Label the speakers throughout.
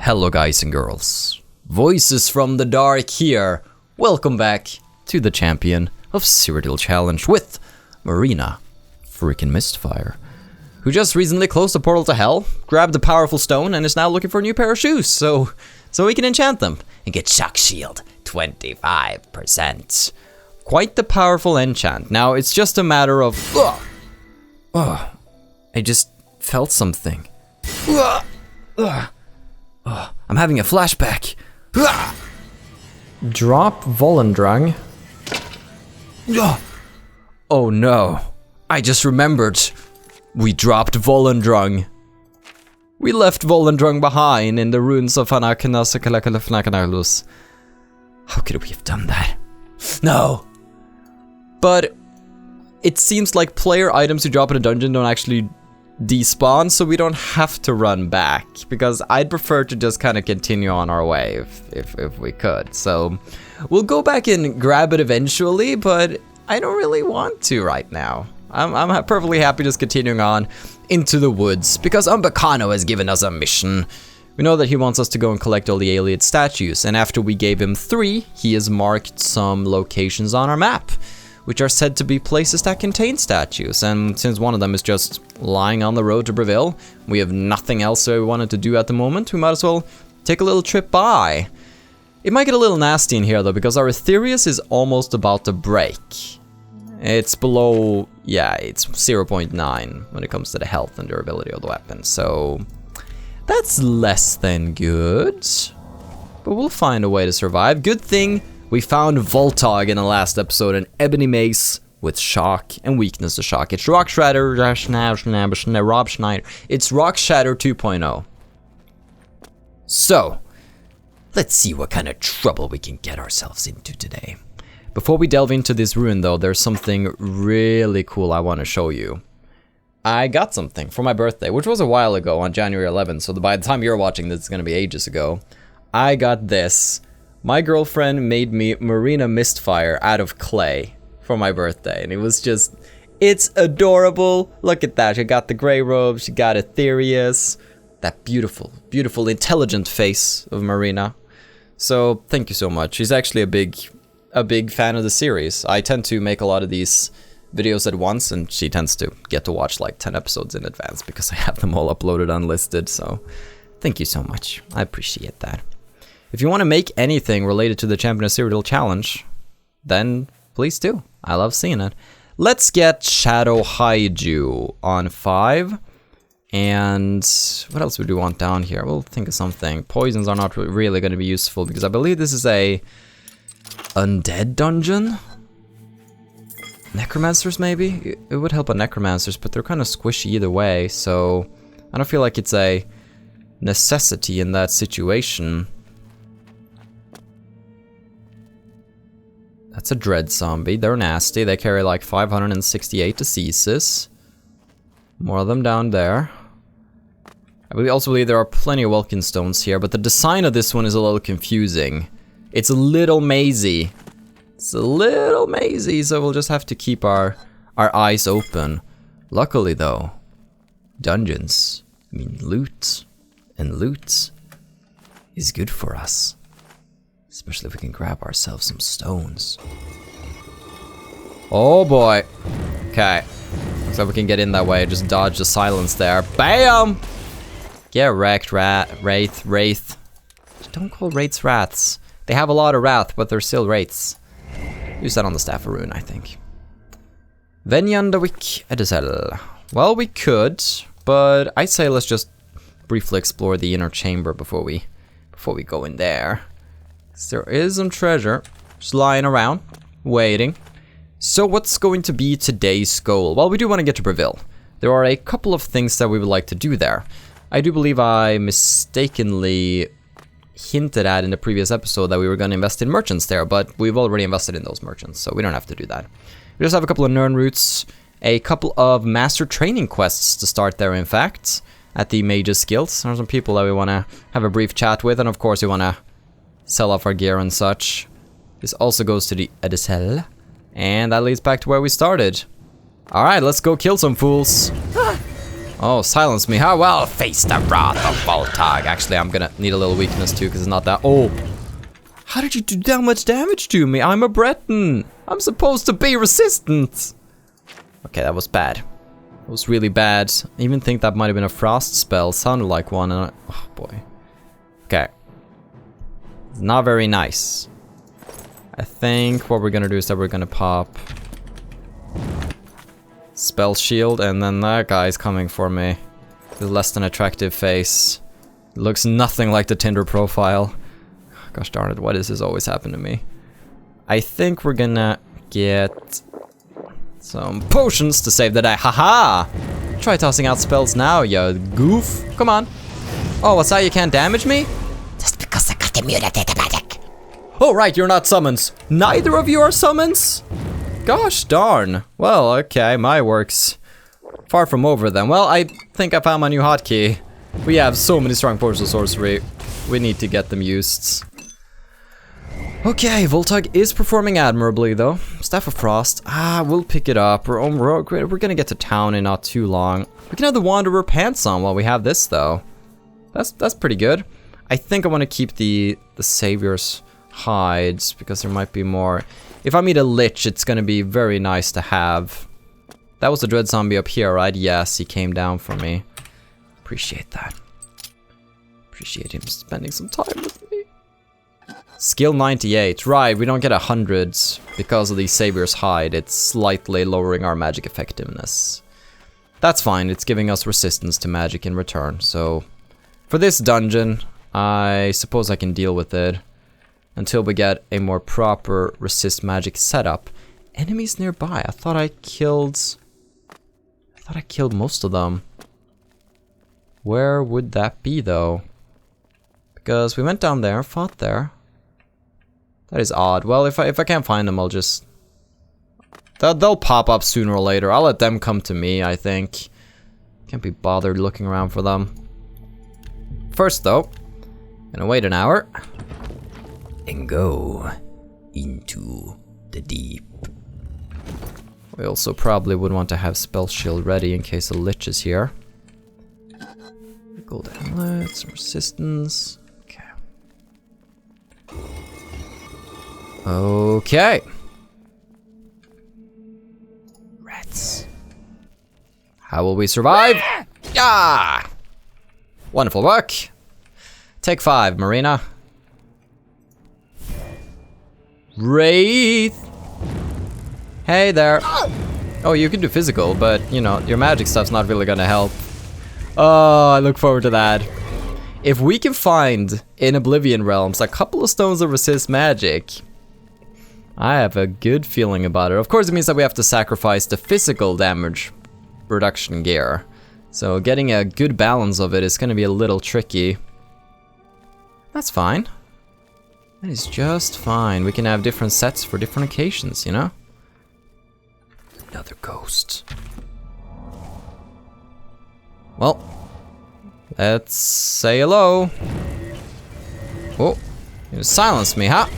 Speaker 1: Hello guys and girls, Voices from the Dark here. Welcome back to the champion of Cyrodiil challenge with Marina freaking Mistfire, who just recently closed the portal to hell, grabbed a powerful stone, and is now looking for a new pair of shoes, so we can enchant them and get shock shield 25%. Quite the powerful enchant. Now it's just a matter of I just felt something. I'm having a flashback.
Speaker 2: Drop Voltag.
Speaker 1: Oh no, I just remembered. We dropped Voltag. We left Voltag behind in the ruins of Anakanasakalakalafnakanalus. How could we have done that? No. But it seems like player items you drop in a dungeon don't actually despawn, so we don't have to run back, because I'd prefer to just kind of continue on our way if we could. So we'll go back and grab it eventually, but I don't really want to right now. I'm perfectly happy just continuing on into the woods, because Umbacano has given us a mission. We know that he wants us to go and collect all the Ayleid statues, and after we gave him 3, he has marked some locations on our map, which are said to be places that contain statues. And since one of them is just lying on the road to Bravil, we have nothing else that we wanted to do at the moment, we might as well take a little trip by. It might get a little nasty in here though, because our Aetherius is almost about to break. It's below, yeah, it's 0.9 when it comes to the health and durability of the weapon, so that's less than good. But we'll find a way to survive. Good thing we found Voltag in the last episode, an ebony mace with shock and weakness to shock. It's Rockshatter, it's Rockshatter 2.0. So, let's see what kind of trouble we can get ourselves into today. Before we delve into this ruin though, there's something really cool I want to show you. I got something for my birthday, which was a while ago on January 11th, so by the time you're watching this, it's going to be ages ago. I got this. My girlfriend made me Marina Mistfire out of clay for my birthday, and it was just, it's adorable. Look at that, she got the gray robe, she got Aetherius, that beautiful, beautiful, intelligent face of Marina. So thank you so much. She's actually a big fan of the series. I tend to make a lot of these videos at once, and she tends to get to watch like 10 episodes in advance because I have them all uploaded unlisted, so thank you so much. I appreciate that. If you want to make anything related to the Champion of Cyrodiil challenge, then please do. I love seeing it. Let's get Shadow Haiju on 5. And what else would we want down here? We'll think of something. Poisons are not really going to be useful because I believe this is a undead dungeon. Necromancers maybe? It would help on necromancers, but they're kind of squishy either way, so I don't feel like it's a necessity in that situation. That's a dread zombie. They're nasty. They carry like 568 diseases. More of them down there. I also believe there are plenty of Welkin stones here, but the design of this one is a little confusing. It's a little mazy. It's a little mazy, so we'll just have to keep our eyes open. Luckily though, dungeons mean loot, and loot is good for us. Especially if we can grab ourselves some stones. Oh boy. Okay. Looks like we can get in that way. Just dodge the silence there. Bam! Get wrecked, wraith. Don't call wraiths rats. They have a lot of wrath, but they're still wraiths. Use that on the Staff of Ruin, I think. Wenyandawik Edisel. Well, we could, but I'd say let's just briefly explore the inner chamber before we go in there. There is some treasure just lying around, waiting. So what's going to be today's goal? Well, we do want to get to Bravil. There are a couple of things that we would like to do there. I do believe I mistakenly hinted at in the previous episode that we were going to invest in merchants there, but we've already invested in those merchants, so we don't have to do that. We just have a couple of Nern routes, a couple of master training quests to start there, in fact, at the Mage's Guilds. There are some people that we want to have a brief chat with, and of course we want to sell off our gear and such. This also goes to the Edisel, and that leads back to where we started. Alright, let's go kill some fools. Oh, silence me. How well? Face the wrath of Voltag. Actually, I'm gonna need a little weakness too, because it's not that. Oh. How did you do that much damage to me? I'm a Breton. I'm supposed to be resistant. Okay, that was bad. It was really bad. I even think that might have been a frost spell. Sounded like one. And oh boy. Okay. Not very nice. I think what we're gonna do is that we're gonna pop spell shield, and then that guy's coming for me. The less than attractive face. Looks nothing like the Tinder profile. Gosh darn it, why does this always happen to me? I think we're gonna get some potions to save the day. Haha! Try tossing out spells now, you goof. Come on. Oh, what's that? You can't damage me? Just because I got immunity to magic. Oh, right, you're not summons. Neither of you are summons? Gosh darn. Well, okay, my work's far from over then. Well, I think I found my new hotkey. We have so many strong potions of sorcery. We need to get them used. Okay, Voltag is performing admirably though. Staff of Frost. We'll pick it up. We're gonna get to town in not too long. We can have the Wanderer pants on while we have this though. That's pretty good. I think I want to keep the Savior's hides because there might be more. If I meet a Lich, it's gonna be very nice to have. That was the Dread Zombie up here, right? Yes, he came down for me. Appreciate that. Appreciate him spending some time with me. Skill 98. Right, we don't get 100 because of the Savior's hide. It's slightly lowering our magic effectiveness. That's fine, it's giving us resistance to magic in return. So, for this dungeon, I suppose I can deal with it until we get a more proper resist magic setup. Enemies nearby. I thought I killed most of them. Where would that be though? Because we went down there, fought there. That is odd. Well, if I can't find them, I'll just... They'll pop up sooner or later. I'll let them come to me, I think. Can't be bothered looking around for them. First though, gonna wait an hour. And go into the deep. We also probably would want to have spell shield ready in case a Lich is here. Gold amulet, some resistance. Okay. Okay. Rats. How will we survive? Yeah! Wonderful work. Take 5, Marina. Wraith. Hey there. Oh, you can do physical, but, you know, your magic stuff's not really gonna help. Oh, I look forward to that. If we can find, in Oblivion realms, a couple of stones that resist magic, I have a good feeling about it. Of course, it means that we have to sacrifice the physical damage reduction gear. So getting a good balance of it is gonna be a little tricky. That's fine. That is just fine. We can have different sets for different occasions, you know? Another ghost. Well, let's say hello. Oh, you silenced me, huh?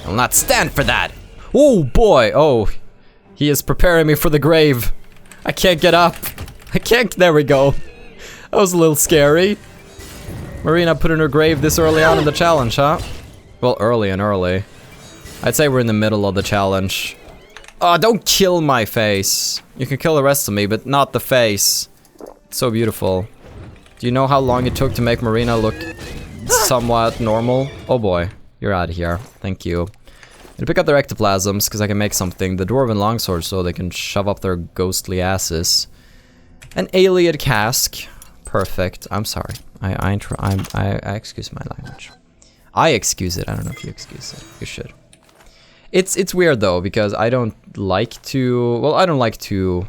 Speaker 1: I'll not stand for that. Oh boy, oh. He is preparing me for the grave. I can't get up. I can't, there we go. That was a little scary. Marina put in her grave this early on in the challenge, huh? Well, early and early. I'd say we're in the middle of the challenge. Oh, don't kill my face. You can kill the rest of me, but not the face. It's so beautiful. Do you know how long it took to make Marina look somewhat normal? Oh boy, you're out of here. Thank you. And pick up their ectoplasms, because I can make something. The Dwarven Longsword, so they can shove up their ghostly asses. An Ayleid cask. Perfect. I'm sorry. I excuse my language. I excuse it. I don't know if you excuse it. You should. It's weird though, because I don't like to... Well, I don't like to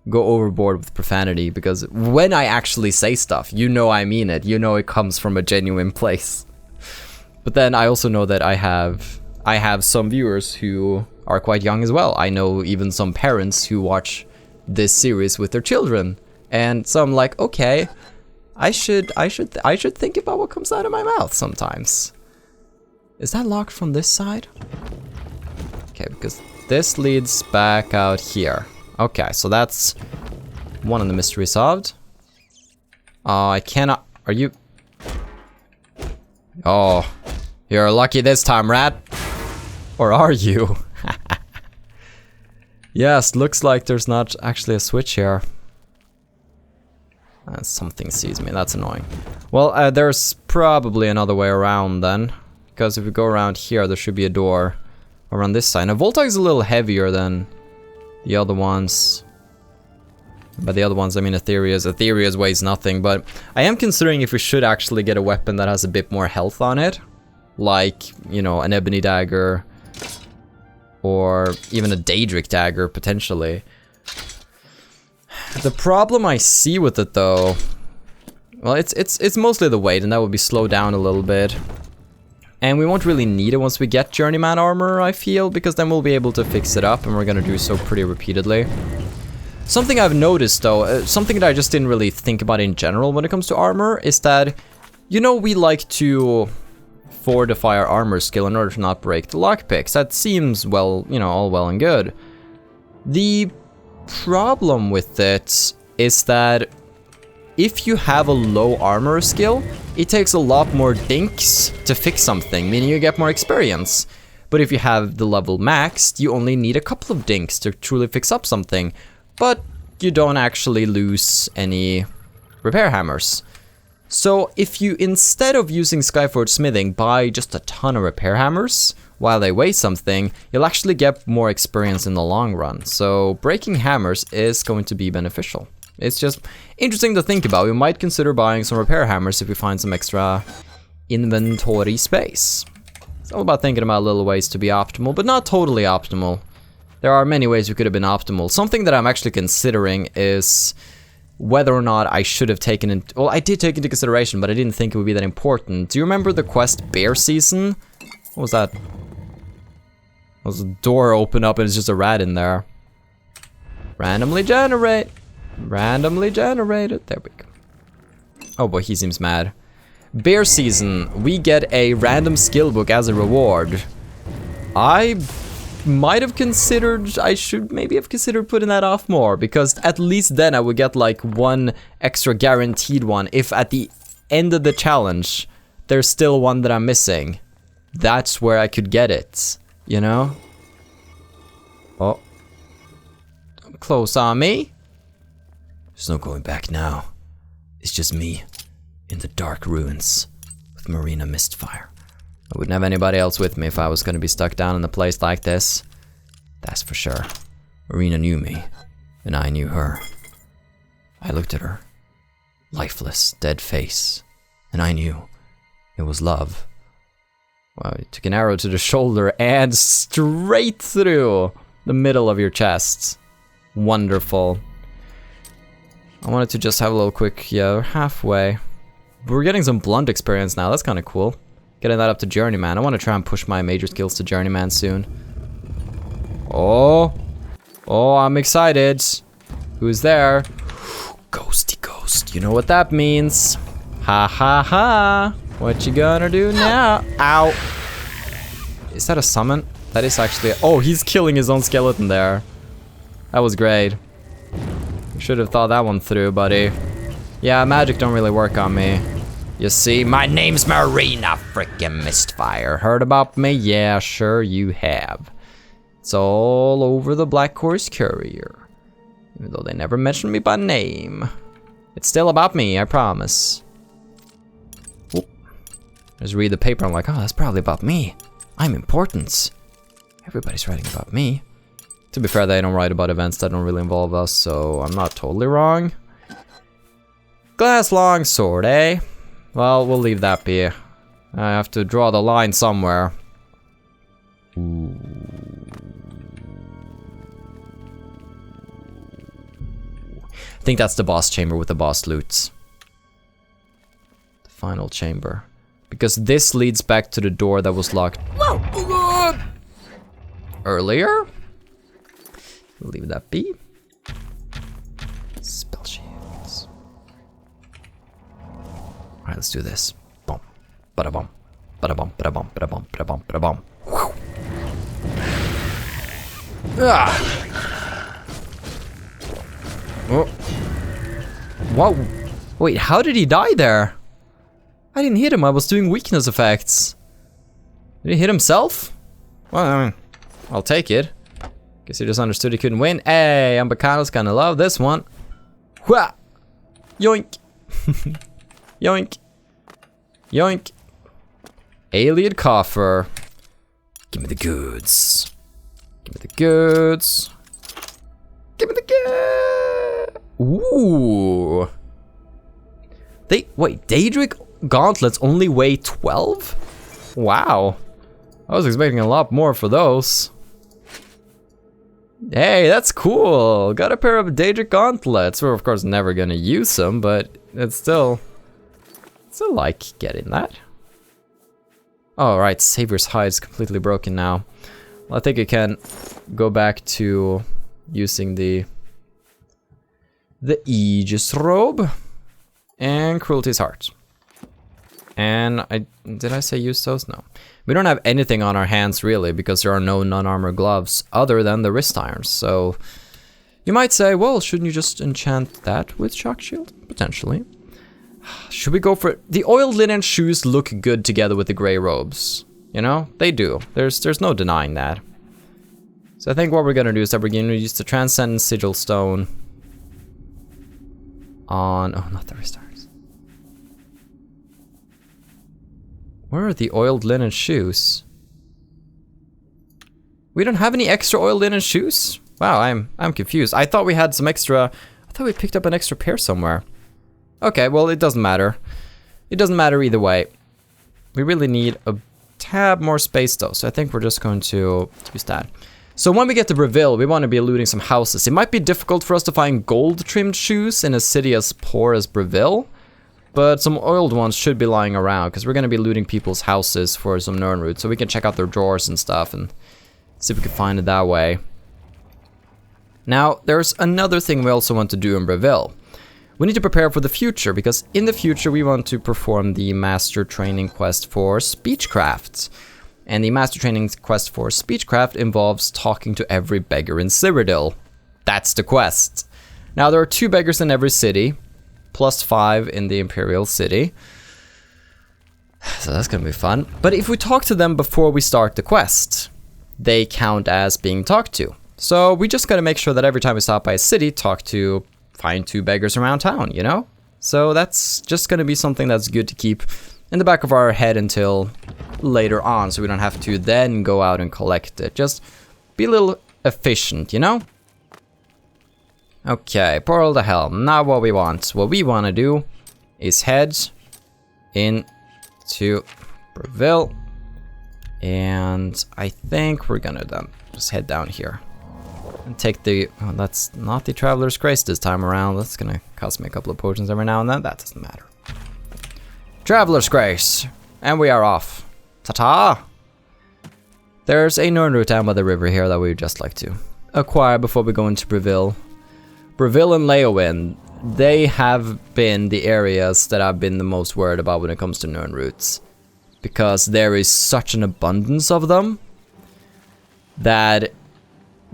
Speaker 1: go overboard with profanity, because when I actually say stuff, you know I mean it. You know it comes from a genuine place. But then I also know that I have some viewers who are quite young as well. I know even some parents who watch this series with their children. And so I'm like, okay, I should think about what comes out of my mouth sometimes. Is that locked from this side? Okay, because this leads back out here. Okay, so that's one of the mysteries solved. Oh, I cannot. Are you? Oh, you're lucky this time, rat. Or are you? Yes, looks like there's not actually a switch here. Something sees me, that's annoying. Well, there's probably another way around then. Because if we go around here, there should be a door around this side. Now, Voltag is a little heavier than the other ones. By the other ones, I mean Aetherius. Aetherius weighs nothing, but I am considering if we should actually get a weapon that has a bit more health on it. Like, you know, an ebony dagger. Or even a Daedric dagger, potentially. The problem I see with it, though... Well, it's mostly the weight, and that would be slowed down a little bit. And we won't really need it once we get Journeyman armor, I feel, because then we'll be able to fix it up, and we're gonna do so pretty repeatedly. Something I've noticed, though, something that I just didn't really think about in general when it comes to armor, is that, you know, we like to fortify our armor skill in order to not break the lockpicks. That seems, well, you know, all well and good. The problem with it is that if you have a low armor skill, it takes a lot more dinks to fix something, meaning you get more experience. But if you have the level maxed, you only need a couple of dinks to truly fix up something. But you don't actually lose any repair hammers. So if you, instead of using Skyforge Smithing, buy just a ton of repair hammers while they weigh something, you'll actually get more experience in the long run. So breaking hammers is going to be beneficial. It's just interesting to think about. We might consider buying some repair hammers if we find some extra inventory space. It's all about thinking about little ways to be optimal, but not totally optimal. There are many ways we could have been optimal. Something that I'm actually considering is whether or not I should have taken it. Well, I did take into consideration, but I didn't think it would be that important. Do you remember the quest Bear Season? What was that? Was a door open up and it's just a rat in there. Randomly generate. Randomly generated. There we go. Oh boy, he seems mad. Bear Season. We get a random skill book as a reward. I might have considered, I should maybe have considered putting that off more, because at least then I would get like one extra guaranteed one if at the end of the challenge there's still one that I'm missing. That's where I could get it, you know? Oh. Don't close on me. There's no going back now. It's just me in the dark ruins with Marina Mistfire. I wouldn't have anybody else with me if I was going to be stuck down in a place like this. That's for sure. Marina knew me, and I knew her. I looked at her. Lifeless, dead face. And I knew it was love. Wow, you took an arrow to the shoulder and straight through the middle of your chest. Wonderful. I wanted to just have a little quick, yeah, we're halfway. We're getting some blunt experience now, that's kind of cool. Getting that up to Journeyman. I want to try and push my major skills to Journeyman soon. Oh. Oh, I'm excited. Who's there? Ghosty ghost. You know what that means. Ha ha ha. What you gonna do now? Ow. Is that a summon? That is actually... Oh, he's killing his own skeleton there. That was great. You should have thought that one through, buddy. Yeah, magic don't really work on me. You see, my name's Marina frickin' Mistfire. Heard about me? Yeah, sure you have. It's all over the Black Horse Courier. Even though they never mentioned me by name. It's still about me, I promise. Oop. I just read the paper, I'm like, oh, that's probably about me. I'm important. Everybody's writing about me. To be fair, they don't write about events that don't really involve us, so I'm not totally wrong. Glass longsword, eh? Well, we'll leave that be. I have to draw the line somewhere. Ooh. I think that's the boss chamber with the boss loot. The final chamber. Because this leads back to the door that was locked earlier. We'll leave that be. Spell shields. Alright, let's do this. Boom. Bada bum. Bada bum. Bada bum. Bada bum. Bada bum. Bada bum. Ah. Oh. Whoa. Wait, how did he die there? I didn't hit him, I was doing weakness effects. Did he hit himself? Well, I mean, I'll take it. Guess he just understood he couldn't win. Hey, Umbacano's gonna love this one. Wha! Yoink! Yoink! Yoink! Ayleid coffer. Give me the goods. Give me the goods. Give me the goods! Ooh! Wait, Daedric gauntlets only weigh 12? Wow. I was expecting a lot more for those. Hey, that's cool. Got a pair of Daedric gauntlets. We're of course never gonna use them, but it's still like getting that. Oh, right, Savior's Hide is completely broken now. Well, I think I can go back to using the Aegis robe and Cruelty's Heart. And did I say use those? No. We don't have anything on our hands really because there are no non-armor gloves other than the wrist irons. So you might say, well, shouldn't you just enchant that with Shock Shield? Potentially. Should we go for it? The oiled linen shoes look good together with the gray robes. You know, they do. There's no denying that. So I think what we're gonna do is that we're gonna use the Transcendent Sigil Stone on, oh, not the wrist irons. Where are the oiled linen shoes? We don't have any extra oiled linen shoes? Wow, I'm confused. I thought we had some extra, I thought we picked up an extra pair somewhere. Okay, well, it doesn't matter. It doesn't matter either way. We really need a tad more space though, so I think we're just going to use that. So when we get to Bravil, we want to be looting some houses. It might be difficult for us to find gold-trimmed shoes in a city as poor as Bravil, but some oiled ones should be lying around, because we're going to be looting people's houses for some Nirnroot, so we can check out their drawers and stuff, and see if we can find it that way. Now, there's another thing we also want to do in Bravil. We need to prepare for the future, because in the future we want to perform the Master Training Quest for Speechcraft. And the Master Training Quest for Speechcraft involves talking to every beggar in Cyrodiil. That's the quest. Now, there are 2 beggars in every city, plus 5 in the Imperial City. So that's gonna be fun. But if we talk to them before we start the quest, they count as being talked to. So we just gotta make sure that every time we stop by a city, find 2 beggars around town, you know? So that's just gonna be something that's good to keep in the back of our head until later on, so we don't have to then go out and collect it. Just be a little efficient, you know? Okay, Portal to Helm. Now what we want. What we want to do is head into Bravil. And I think we're gonna then just head down here. And take the, oh, that's not the Traveler's Grace this time around. That's gonna cost me a couple of potions every now and then. That doesn't matter. Traveler's Grace. And we are off. Ta-ta! There's a Nirnroot down by the river here that we would just like to acquire before we go into Bravil. Bravil and Leowyn, they have been the areas that I've been the most worried about when it comes to Nirnroots. Because there is such an abundance of them that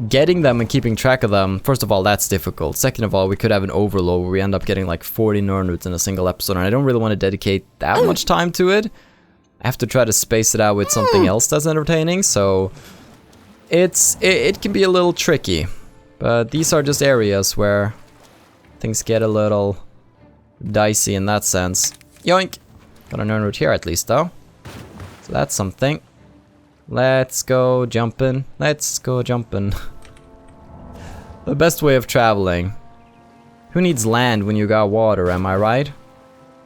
Speaker 1: getting them and keeping track of them, first of all, that's difficult. Second of all, we could have an overload where we end up getting like 40 Nirnroots in a single episode, and I don't really want to dedicate that much time to it. I have to try to space it out with something else that's entertaining, so it can be a little tricky. But these are just areas where things get a little dicey in that sense. Yoink! Got a Nirnroot here at least though. So that's something. Let's go jumping. Let's go jumping. The best way of traveling. Who needs land when you got water, am I right?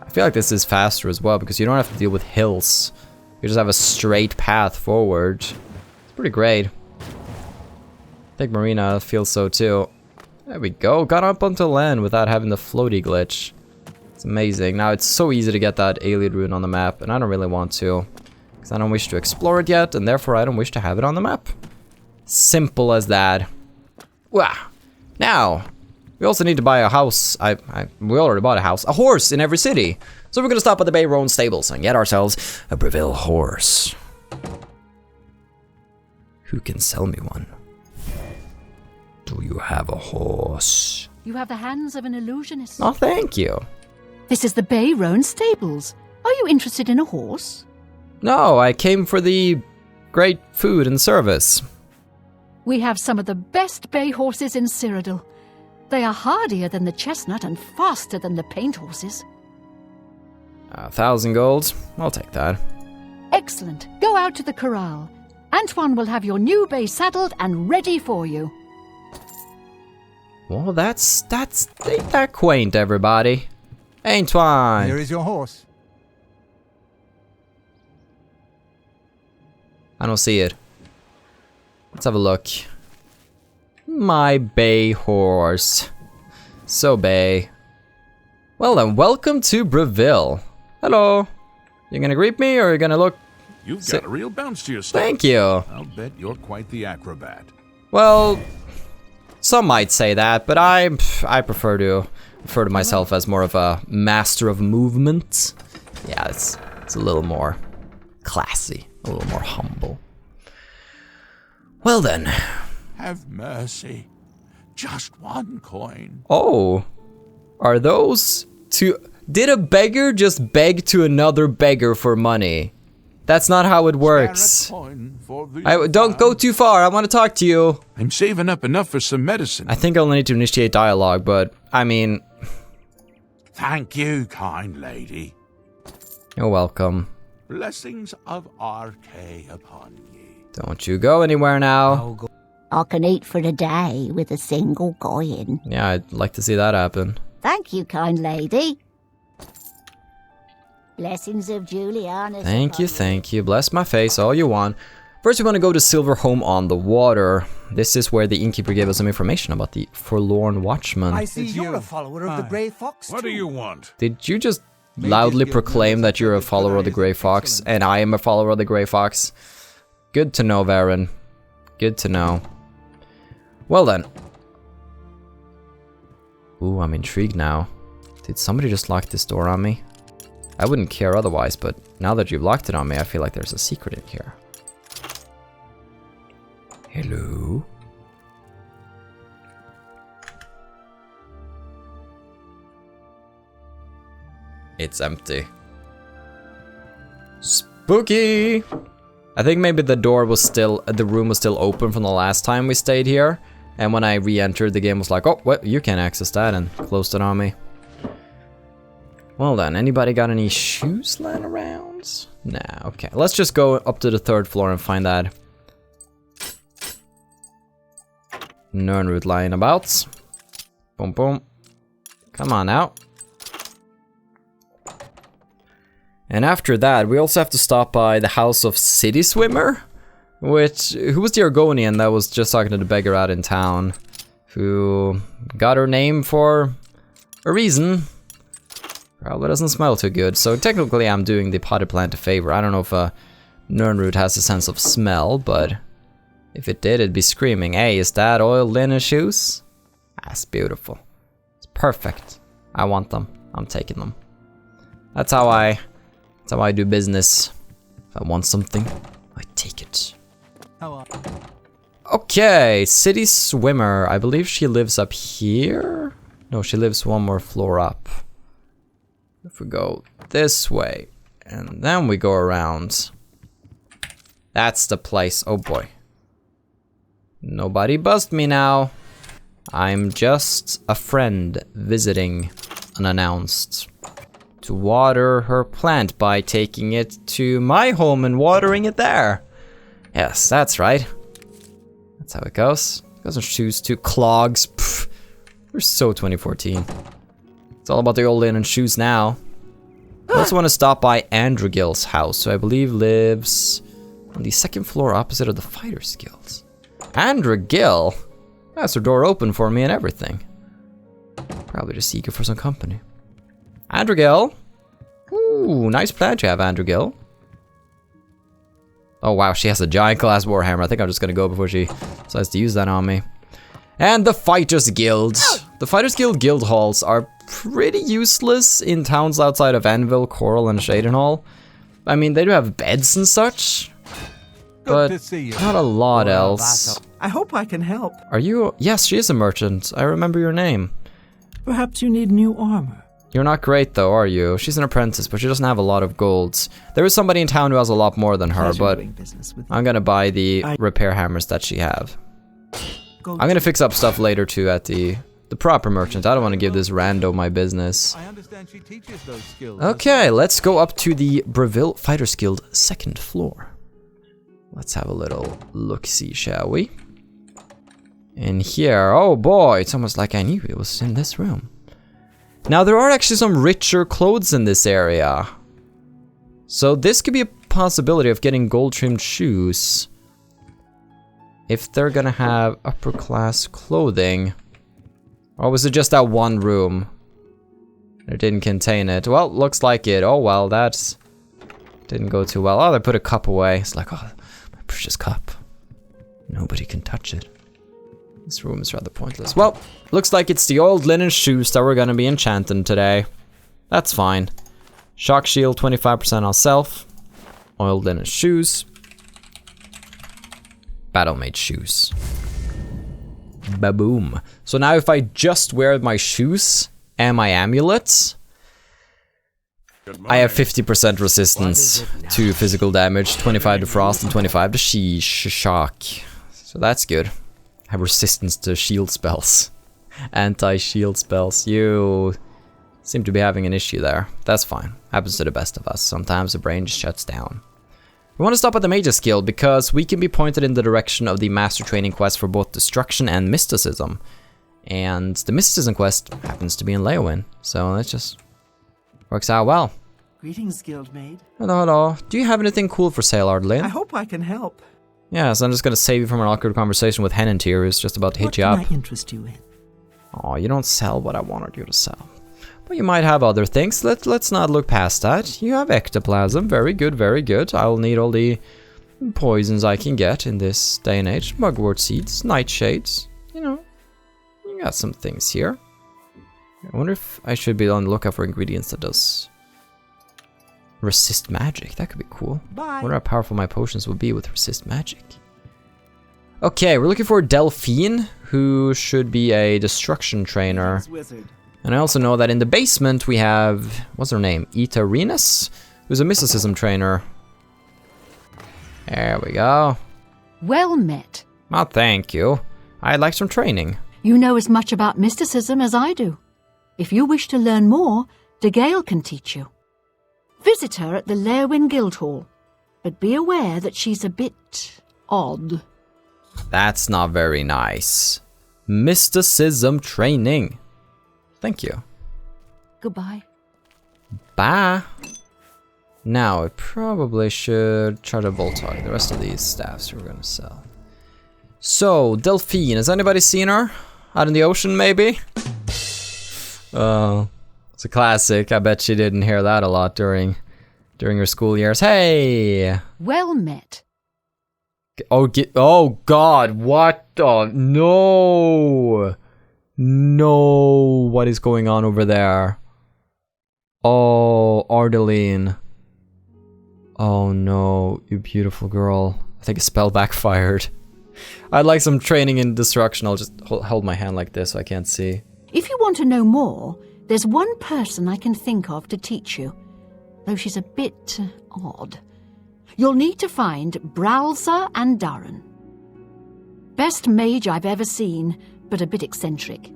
Speaker 1: I feel like this is faster as well because you don't have to deal with hills. You just have a straight path forward. It's pretty great. I think Marina feels so too. There we go. Got up onto land without having the floaty glitch. It's amazing. Now it's so easy to get that Ayleid rune on the map, and I don't really want to. Because I don't wish to explore it yet, and therefore I don't wish to have it on the map. Simple as that. Wow. Now, we also need to buy a house. We already bought a house. A horse in every city. So we're going to stop at the Bayron stables and get ourselves a Bravil horse. Who can sell me one? Do you have a horse?
Speaker 2: You have the hands of an illusionist.
Speaker 1: Oh, thank you.
Speaker 2: This is the Bay Roan Stables. Are you interested in a horse?
Speaker 1: No, I came for the great food and service.
Speaker 2: We have some of the best bay horses in Cyrodiil. They are hardier than the chestnut and faster than the paint horses.
Speaker 1: 1,000 gold. I'll take that.
Speaker 2: Excellent. Go out to the corral. Antoine will have your new bay saddled and ready for you.
Speaker 1: Well, that's ain't that quaint, everybody. Antoine.
Speaker 3: Here is your horse.
Speaker 1: I don't see it. Let's have a look. My bay horse. So bay. Well then, welcome to Bravil. Hello. You gonna greet me or are you gonna look?
Speaker 4: You've got a real bounce to your step.
Speaker 1: Thank you.
Speaker 4: I'll bet you're quite the acrobat.
Speaker 1: Well, some might say that, but I prefer to refer to myself as more of a master of movement. Yeah, it's a little more classy, a little more humble. Well then.
Speaker 4: Have mercy. Just one coin.
Speaker 1: Oh, are those two? Did a beggar just beg to another beggar for money? That's not how it works. Don't go too far. I want to talk to you.
Speaker 4: I'm saving up enough for some medicine.
Speaker 1: I think I'll need to initiate dialogue, but I mean.
Speaker 4: Thank you, kind lady.
Speaker 1: You're welcome.
Speaker 4: Blessings of RK upon ye.
Speaker 1: Don't you go anywhere now.
Speaker 5: I can eat for the day with a single coin.
Speaker 1: Yeah, I'd like to see that happen.
Speaker 5: Thank you, kind lady. Blessings of Juliana.
Speaker 1: Thank you. Bless my face, all you want. First, we want to go to Silverhome on the water. This is where the innkeeper gave us some information about the Forlorn Watchman.
Speaker 3: I see you're a follower of the Grey Fox.
Speaker 4: What do you want?
Speaker 1: Did you just loudly proclaim that you're a follower of the Grey Fox, and I am a follower of the Grey Fox? Good to know, Varen. Good to know. Well then. Ooh, I'm intrigued now. Did somebody just lock this door on me? I wouldn't care otherwise, but now that you've locked it on me, I feel like there's a secret in here. Hello? It's empty. Spooky! I think maybe the room was still open from the last time we stayed here. And when I re-entered, the game was like, oh, what? You can't access that, and closed it on me. Well then, anybody got any shoes laying around? Nah, okay. Let's just go up to the 3rd floor and find that Nernroot lying about. Boom, boom. Come on out. And after that, we also have to stop by the house of City Swimmer, who was the Argonian that was just talking to the beggar out in town, who got her name for a reason. Probably doesn't smell too good, so technically I'm doing the potted plant a favor. I don't know if Nernroot has a sense of smell, but if it did, it'd be screaming, hey, is that oil linen shoes? That's beautiful. It's perfect. I want them. I'm taking them. That's how I do business. If I want something, I take it. Okay, City Swimmer. I believe she lives up here? No, she lives one more floor up. If we go this way, and then we go around. That's the place. Oh boy. Nobody bust me now. I'm just a friend visiting unannounced to water her plant by taking it to my home and watering it there. Yes, that's right. That's how it goes. Doesn't shoes to clogs. Pfft. We're so 2014. It's all about the old linen shoes now. I also want to stop by Androgil's house, who I believe lives on the 2nd floor opposite of the Fighters Guild. Androgil? That's her door open for me and everything. Probably just eager for some company. Androgil? Ooh, nice plant you have, Androgil. Oh wow, she has a giant glass warhammer. I think I'm just gonna go before she decides to use that on me. And the Fighters Guild. The Fighters Guild guild halls are pretty useless in towns outside of Anvil, Coral, and Shadenhall. I mean, they do have beds and such, but not a lot else.
Speaker 6: I hope I can help.
Speaker 1: Are you? Yes, she is a merchant. I remember your name.
Speaker 6: Perhaps you need new armor.
Speaker 1: You're not great though, are you? She's an apprentice, but she doesn't have a lot of golds. There is somebody in town who has a lot more than her, but I'm gonna buy the repair hammers that she have. I'm gonna fix up stuff later too at the proper merchant. I don't want to give this rando my business.
Speaker 4: I understand she teaches those skills.
Speaker 1: Okay, let's go up to the Bravil Fighters Guild 2nd floor. Let's have a little look-see, shall we? In here, oh boy, it's almost like I knew it was in this room. Now, there are actually some richer clothes in this area. So this could be a possibility of getting gold-trimmed shoes. If they're gonna have upper-class clothing. Or was it just that one room? It didn't contain it. Well, looks like it. Oh well, that didn't go too well. Oh, they put a cup away. It's like, oh, my precious cup. Nobody can touch it. This room is rather pointless. Well, looks like it's the old linen shoes that we're gonna be enchanting today. That's fine. Shock shield, 25% on self. Old linen shoes. Battlemage shoes. Ba-boom. So now if I just wear my shoes and my amulets, I have 50% resistance to physical damage, 25 to frost, and 25 to shock. So that's good. I have resistance to shield spells. Anti-shield spells. You seem to be having an issue there. That's fine. Happens to the best of us. Sometimes the brain just shuts down. We want to stop at the Mage's Guild because we can be pointed in the direction of the Master Training quest for both Destruction and Mysticism. And the Mysticism quest happens to be in Leowin. So it just works out well.
Speaker 6: Greetings, Guildmaid.
Speaker 1: Hello, hello. Do you have anything cool for sale, Ardlyn?
Speaker 6: I hope I can help.
Speaker 1: Yeah, so I'm just gonna save you from an awkward conversation with Henantir, who's just about to hit you up.
Speaker 6: What can I interest you in?
Speaker 1: Oh, you don't sell what I wanted you to sell. But you might have other things. Let's not look past that. You have ectoplasm. Very good, very good. I'll need all the poisons I can get in this day and age. Mugwort seeds, nightshades. You know, you got some things here. I wonder if I should be on the lookout for ingredients that does resist magic. That could be cool.
Speaker 6: Bye.
Speaker 1: I wonder how powerful my potions will be with resist magic. Okay, we're looking for Delphine, who should be a destruction trainer.
Speaker 6: Wizard.
Speaker 1: And I also know that in the basement we have, what's her name? Aetherius, who's a mysticism trainer. There we go.
Speaker 2: Well met.
Speaker 1: Oh, thank you. I'd like some training.
Speaker 2: You know as much about mysticism as I do. If you wish to learn more, De Gale can teach you. Visit her at the Leowin Guildhall, but be aware that she's a bit odd.
Speaker 1: That's not very nice. Mysticism training. Thank you.
Speaker 2: Goodbye.
Speaker 1: Bye. Now, I probably should try to Voltag the rest of these staffs we're gonna sell. So, Delphine, has anybody seen her? Out in the ocean, maybe? Oh, it's a classic. I bet she didn't hear that a lot during her school years. Hey!
Speaker 2: Well met.
Speaker 1: Oh God, what the? No! No, what is going on over there? Oh, Ardeline. Oh no, you beautiful girl. I think a spell backfired. I'd like some training in destruction. I'll just hold my hand like this so I can't see.
Speaker 2: If you want to know more, there's one person I can think of to teach you, though she's a bit odd. You'll need to find Browser and Darren. Best mage I've ever seen, but a bit eccentric.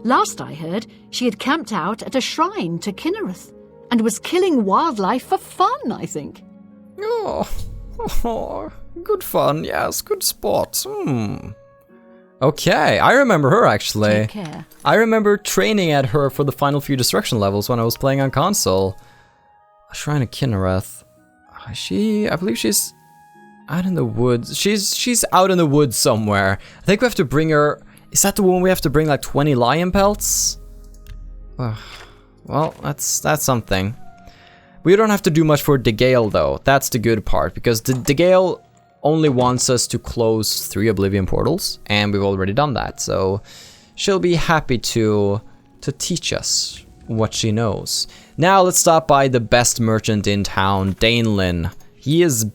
Speaker 2: Last I heard, she had camped out at a shrine to Kinnereth and was killing wildlife for fun, I think.
Speaker 1: Oh, good fun, yes, good spot. Okay, I remember her actually.
Speaker 2: Take care.
Speaker 1: I remember training at her for the final few destruction levels when I was playing on console. A shrine of Kinnereth. I believe she's out in the woods. She's out in the woods somewhere. I think we have to bring her. Is that the one we have to bring like 20 lion pelts? Well, that's something. We don't have to do much for De Gale though. That's the good part, because De Gale only wants us to close 3 Oblivion portals, and we've already done that. So she'll be happy to teach us what she knows. Now let's stop by the best merchant in town, Dainlin. He is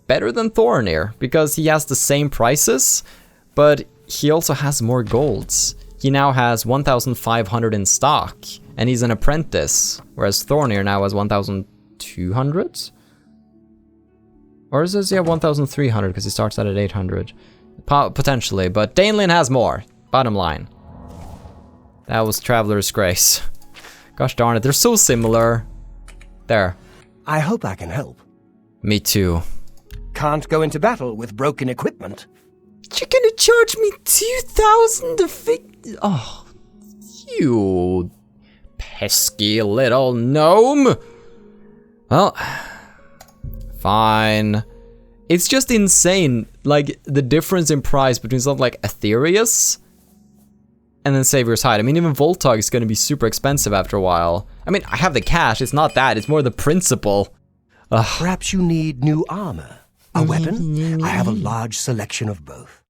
Speaker 1: better than Thornir because he has the same prices, but he also has more golds. He now has 1,500 in stock. and he's an apprentice, whereas Thornir now has 1,200? Or is this, yeah, 1,300 because he starts out at 800. Potentially, but Dainlin has more, bottom line. That was Traveler's Grace. Gosh darn it, they're so similar. There.
Speaker 3: I hope I can help.
Speaker 1: Me too.
Speaker 3: Can't go into battle with broken equipment.
Speaker 1: You're gonna charge me 2,000 to fix... Oh, you pesky little gnome. Well, fine. It's just insane, like, the difference in price between something like Aetherius and then Savior's Hide. I mean, even Voltag is gonna be super expensive after a while. I mean, I have the cash, it's not that, it's more the principle. Ugh.
Speaker 3: Perhaps you need new armor. A weapon? I have a large selection of both.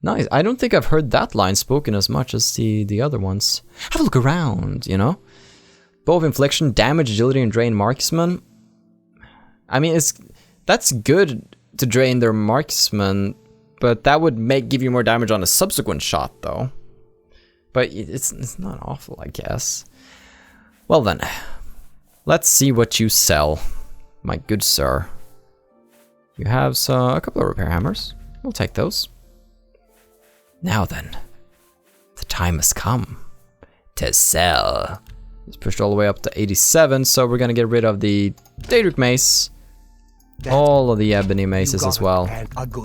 Speaker 1: Nice. I don't think I've heard that line spoken as much as the other ones. Have a look around, you know? Bow of Infliction, damage, agility, and drain marksman. I mean, that's good to drain their marksman, but that would give you more damage on a subsequent shot, though. But it's not awful, I guess. Well then, let's see what you sell, my good sir. You have a couple of repair hammers. We'll take those. Now then, the time has come to sell. It's pushed all the way up to 87, so we're gonna get rid of the Daedric Mace. All of the ebony maces as well.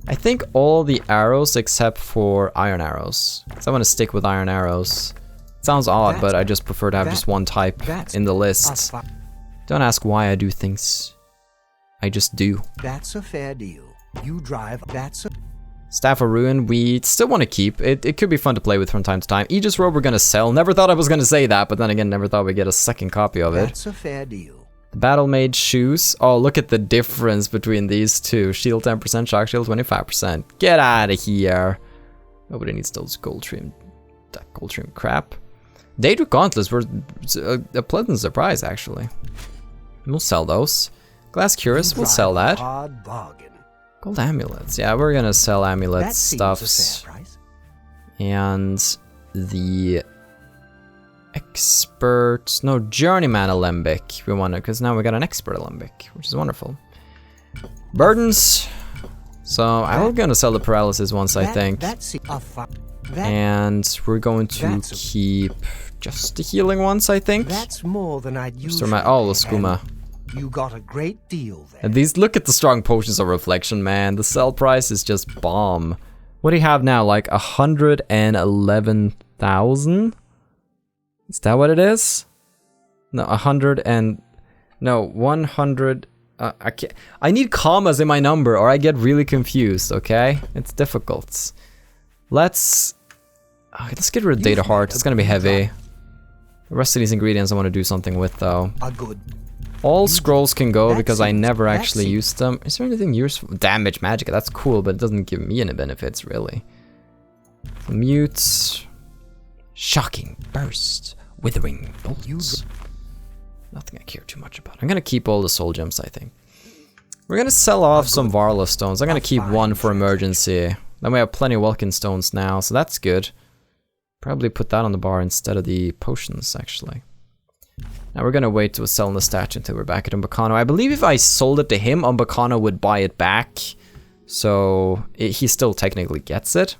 Speaker 1: I think all the arrows except for iron arrows. So I want to stick with iron arrows. It sounds odd, but I just prefer to have just one type in the list. Don't ask why I do things. I just do.
Speaker 3: That's a fair deal. You drive, that's a...
Speaker 1: Staff of Ruin, we still want to keep. It could be fun to play with from time to time. Aegis Robe we're going to sell. Never thought I was going to say that, but then again, never thought we'd get a second copy of it.
Speaker 3: That's a fair deal.
Speaker 1: The Battlemage shoes. Oh, look at the difference between these two. Shield 10%, shock shield 25%. Get out of here. Nobody needs those gold trim crap. Daedric Gauntlets were a pleasant surprise, actually. We'll sell those. Glass Cuirass, we'll sell that.
Speaker 3: Hard bargain.
Speaker 1: Gold amulets. Yeah, we're gonna sell amulet stuffs. And the expert, no, journeyman alembic. We want it because now we got an expert alembic, which is wonderful. Burdens. So I'm gonna sell the paralysis ones, I think. And we're going to keep just the healing ones, I think.
Speaker 3: That's more than I'd use.
Speaker 1: Oh, the skooma.
Speaker 3: You got a great deal there.
Speaker 1: And these, look at the strong potions of reflection, man. The sell price is just bomb. What do you have now? Like 111,000? Is that what it is? No, 100. I can't. I need commas in my number or I get really confused, okay? It's difficult. Let's get rid of Data Heart. It's gonna be heavy. The rest of these ingredients I want to do something with, though. All scrolls can go because I never actually used them. Is there anything useful? Damage magic, that's cool, but it doesn't give me any benefits, really. Mutes. Shocking burst. Withering bolts. Nothing I care too much about. I'm gonna keep all the soul gems, I think. We're gonna sell off some Varla stones. I'm gonna keep one for emergency. Then we have plenty of Welkin stones now, so that's good. Probably put that on the bar instead of the potions, actually. Now we're gonna wait to sell the statue until we're back at Umbacano. I believe if I sold it to him, Umbacano would buy it back. So he still technically gets it.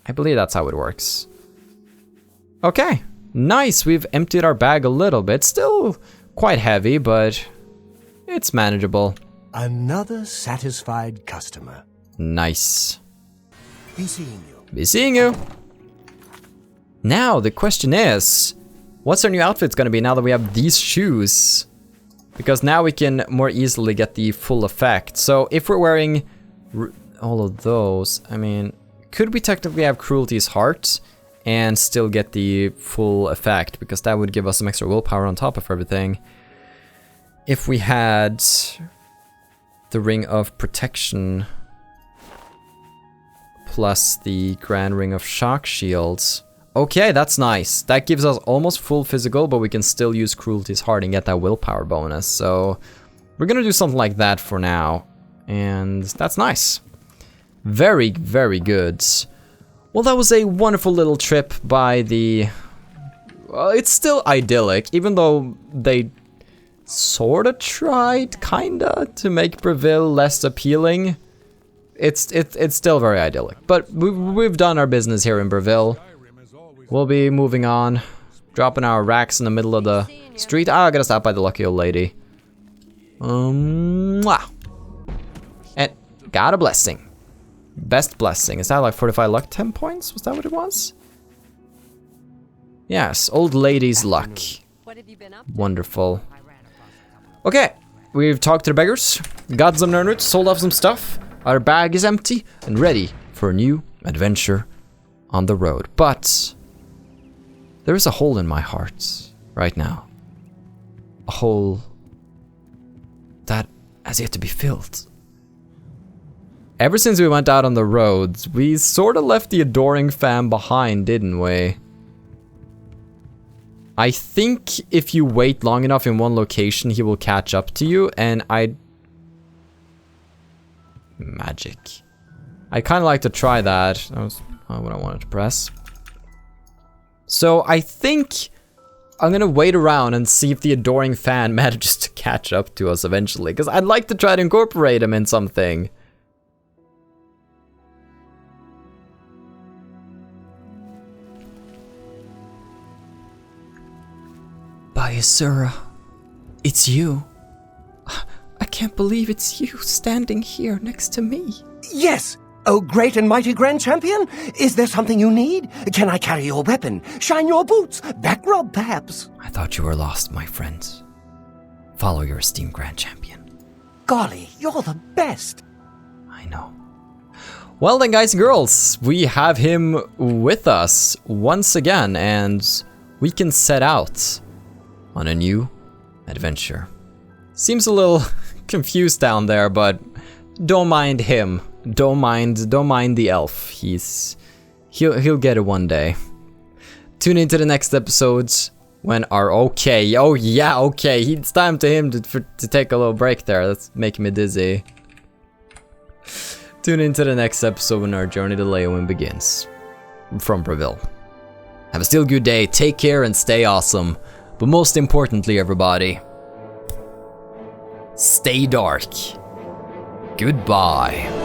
Speaker 1: I believe that's how it works. Okay, nice. We've emptied our bag a little bit. Still quite heavy, but it's manageable.
Speaker 3: Another satisfied customer.
Speaker 1: Nice.
Speaker 3: Be seeing you.
Speaker 1: Be seeing you. Now the question is, what's our new outfit's gonna be now that we have these shoes? Because now we can more easily get the full effect. So if we're wearing all of those, I mean, could we technically have Cruelty's Heart and still get the full effect? Because that would give us some extra willpower on top of everything. If we had the Ring of Protection plus the Grand Ring of Shock Shields. Okay, that's nice. That gives us almost full physical, but we can still use Cruelty's Heart and get that willpower bonus. So we're gonna do something like that for now. And that's nice. Very, very good. Well, that was a wonderful little trip by the Well, it's still idyllic, even though they sorta tried, kinda, to make Bravil less appealing. It's still very idyllic. But we've done our business here in Bravil. We'll be moving on, dropping our racks in the middle of the street. I gotta stop by the lucky old lady. Mwah. And got a blessing. Best blessing. Is that like 45 luck? 10 points? Was that what it was? Yes, old lady's luck. Wonderful. Okay, we've talked to the beggars, got some nerdroots, sold off some stuff. Our bag is empty and ready for a new adventure on the road. But there is a hole in my heart right now. A hole that has yet to be filled. Ever since we went out on the roads, we sort of left the adoring fam behind, didn't we? I think if you wait long enough in one location, he will catch up to you, and magic. I kind of like to try that. That was what I wanted to press. So I think I'm gonna wait around and see if the adoring fan manages to catch up to us eventually, because I'd like to try to incorporate him in something. Bayasura, it's you. I can't believe it's you standing here next to me.
Speaker 3: Yes! Oh, great and mighty Grand Champion! Is there something you need? Can I carry your weapon? Shine your boots? Back rub, perhaps?
Speaker 1: I thought you were lost, my friend. Follow your esteemed Grand Champion.
Speaker 3: Golly, you're the best!
Speaker 1: I know. Well then, guys and girls, we have him with us once again, and we can set out on a new adventure. Seems a little confused down there, but don't mind him. Don't mind the elf. He'll get it one day. Tune into the next episodes when our okay. It's time to him to take a little break there. That's making me dizzy. Tune into the next episode when our journey to Leowin begins. From Bravil. Have a still good day. Take care and stay awesome. But most importantly, everybody, stay dark. Goodbye.